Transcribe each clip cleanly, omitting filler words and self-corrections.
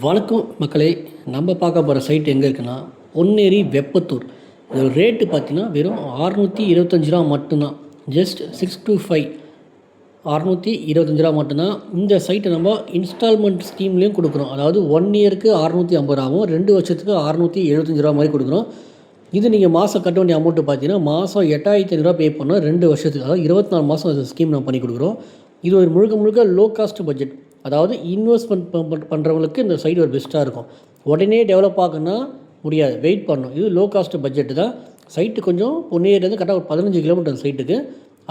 வணக்கம் மக்களே. நம்ம பார்க்க போகிற சைட் எங்கே இருக்குன்னா பொன்னேரி வெப்பத்தூர். இதோட ரேட்டு பார்த்தீங்கன்னா வெறும் 625 ரூபா மட்டும்தான். ஜஸ்ட் 625 625 ரூபா மட்டும்தான். இந்த சைட்டை நம்ம இன்ஸ்டால்மெண்ட் ஸ்கீம்லேயும் கொடுக்குறோம். அதாவது 1 இயருக்கு 650 ரூபாவும் 2 வருஷத்துக்கு 675 ரூபா மாதிரி கொடுக்குறோம். இது நீங்கள் மாதம் கட்ட வேண்டிய அமௌண்ட்டு பார்த்தீங்கன்னா மாதம் 8500 ரூபா பே பண்ணோம் 2 வருஷத்துக்கு. அதாவது 24 மாதம் அந்த ஸ்கீம் நம்ம பண்ணி கொடுக்குறோம். இது ஒரு முழுக்க லோ காஸ்ட் பட்ஜெட். அதாவது இன்வெஸ்ட்மெண்ட் பண்ணுறவங்களுக்கு இந்த சைடு ஒரு பெஸ்ட்டாக இருக்கும். உடனே டெவலப் ஆகுன்னா முடியாது, வெயிட் பண்ணணும். இது லோ காஸ்ட் பட்ஜெட்டு தான். சைட்டு கொஞ்சம் பொன்னேரிலேருந்து கரெக்டாக ஒரு 15 கிலோமீட்டர் சைட்டுக்கு.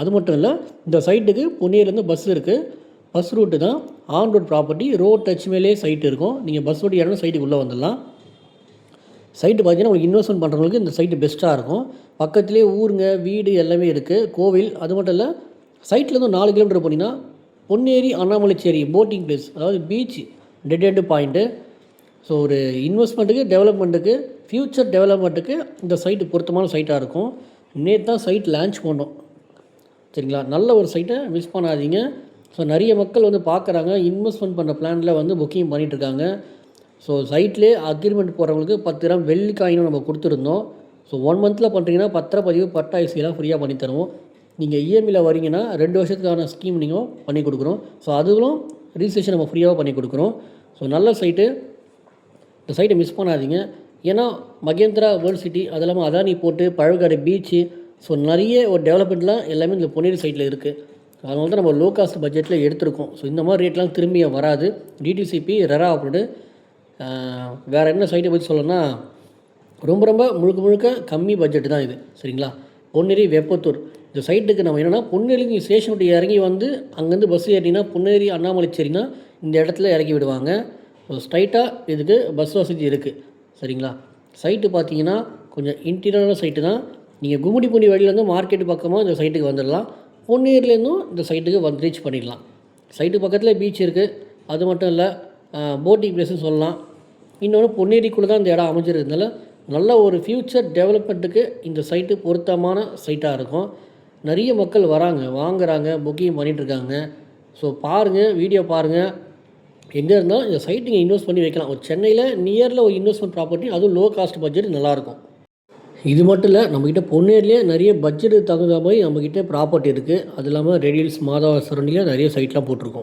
அது மட்டும் இல்லை, இந்த சைட்டுக்கு பொன்னேரிலேருந்து பஸ் இருக்குது. பஸ் ரூட்டு தான், on road property, road touch மேலே சைட்டு இருக்கும். நீங்கள் பஸ் ரோடு இறங்க சைட்டுக்கு உள்ளே வந்துடலாம். சைட்டு பார்த்தீங்கன்னா உங்களுக்கு இன்வெஸ்ட்மெண்ட் பண்ணுறவங்களுக்கு இந்த சைட்டு பெஸ்ட்டாக இருக்கும். பக்கத்துலேயே ஊருங்க, வீடு எல்லாமே இருக்குது, கோவில். அது மட்டும் இல்லை, சைட்லேருந்து 4 கிலோமீட்டர் போனீங்கன்னா பொன்னேரி அண்ணாமலைச்சேரி போட்டிங் பிளேஸ், அதாவது beach, dead end point. So ஒரு இன்வெஸ்ட்மெண்ட்டுக்கு, டெவலப்மெண்ட்டுக்கு, ஃப்யூச்சர் டெவலப்மெண்ட்டுக்கு இந்த சைட்டு பொருத்தமான சைட்டாக இருக்கும். நேற்று தான் சைட் லான்ச் பண்ணோம், சரிங்களா? நல்ல ஒரு சைட்டை மிஸ் பண்ணாதீங்க. ஸோ நிறைய மக்கள் வந்து பார்க்குறாங்க, இன்வெஸ்ட்மெண்ட் பண்ணுற பிளானில் வந்து புக்கிங் பண்ணிகிட்ருக்காங்க. ஸோ சைட்லேயே அக்ரிமெண்ட் போகிறவங்களுக்கு 10 கிராம் வெள்ளி காயினும் நம்ம கொடுத்துருந்தோம். ஸோ 1 மந்தில் பண்ணுறீங்கன்னா பத்திரப்பதிவு, பட்டா ஐசியெல்லாம் ஃப்ரீயாக பண்ணி தருவோம். நீங்கள் இஎம்ஐயில் வரீங்கன்னா 2 வருஷத்துக்கான ஸ்கீம் நீங்கள் பண்ணி கொடுக்குறோம். ஸோ அதுவும் ரிஜிஸ்ட்ரேஷன் நம்ம ஃப்ரீயாக பண்ணி கொடுக்குறோம். ஸோ நல்ல சைட்டு, இந்த சைட்டை மிஸ் பண்ணாதீங்க. ஏன்னா மகேந்திரா வேர்ல்ட் சிட்டி, அது இல்லாமல் அதானி போட்டு, பழவேற்காடு பீச்சு, ஸோ நிறைய ஒரு டெவலப்மெண்ட்லாம் எல்லாமே இந்த பொன்னேரி சைட்டில் இருக்குது. அதனால தான் நம்ம லோ காஸ்ட் பட்ஜெட்டில் எடுத்திருக்கோம். ஸோ இந்த மாதிரி ரேட்லாம் திரும்பி வராது. DTCP RERA approved. வேறு என்ன சைட்டை பற்றி சொல்லணும்னா ரொம்ப முழுக்க கம்மி பட்ஜெட்டு தான் இது, சரிங்களா? பொன்னேரி வெப்பத்தூர். இந்த சைட்டுக்கு நம்ம என்னென்னா, பொன்னேரி ஸ்டேஷன் விட்டு இறங்கி வந்து அங்கேருந்து பஸ் ஏறினா பொன்னேரி அண்ணாமலைச்சேரினா இந்த இடத்துல இறக்கி விடுவாங்க. ஸோ ஸ்ட்ரைட்டாக இதுக்கு பஸ் வசதி இருக்குது, சரிங்களா? சைட்டு பார்த்தீங்கன்னா கொஞ்சம் இன்டீரியரான சைட்டு தான். நீங்கள் கும்மிடிப்பூண்டி வழியிலேருந்து மார்க்கெட்டு பக்கமாக இந்த சைட்டுக்கு வந்துடலாம். பொன்னேரிலேருந்தும் இந்த சைட்டுக்கு வந்து ரீச் பண்ணிடலாம். சைட்டு பக்கத்தில் பீச் இருக்குது. அது மட்டும் இல்லை, போட்டிங் பிளேஸ்னு சொல்லலாம். இன்னொன்று, பொன்னேரிக்குள்ளே தான் இந்த இடம் அமைஞ்சிருக்கிறதுனால நல்ல ஒரு ஃப்யூச்சர் டெவலப்மெண்ட்டுக்கு இந்த சைட்டு பொருத்தமான சைட்டாக இருக்கும். நிறைய மக்கள் வராங்க, வாங்குகிறாங்க, புக்கிங் பண்ணிகிட்ருக்காங்க. ஸோ பாருங்கள், வீடியோ பாருங்கள். எங்கே இருந்தாலும் இந்த சைட்டு நீங்கள் இன்வெஸ்ட் பண்ணி வைக்கலாம். ஒரு சென்னையில் நியரில் ஒரு இன்வெஸ்ட்மெண்ட் ப்ராப்பர்ட்டி, அதுவும் லோ காஸ்ட் பட்ஜெட் நல்லாயிருக்கும். இது மட்டும் இல்லை, நம்மக்கிட்ட பொன்னேரிலே நிறைய பட்ஜெட்டுக்கு தகுந்த மாதிரி நம்மக்கிட்ட ப்ராப்பர்ட்டி இருக்குது. அது இல்லாமல் ரேடியல்ஸ், மாதவ சரௌண்டிங்கில் நிறைய சைட்லாம் போட்டிருக்கோம்.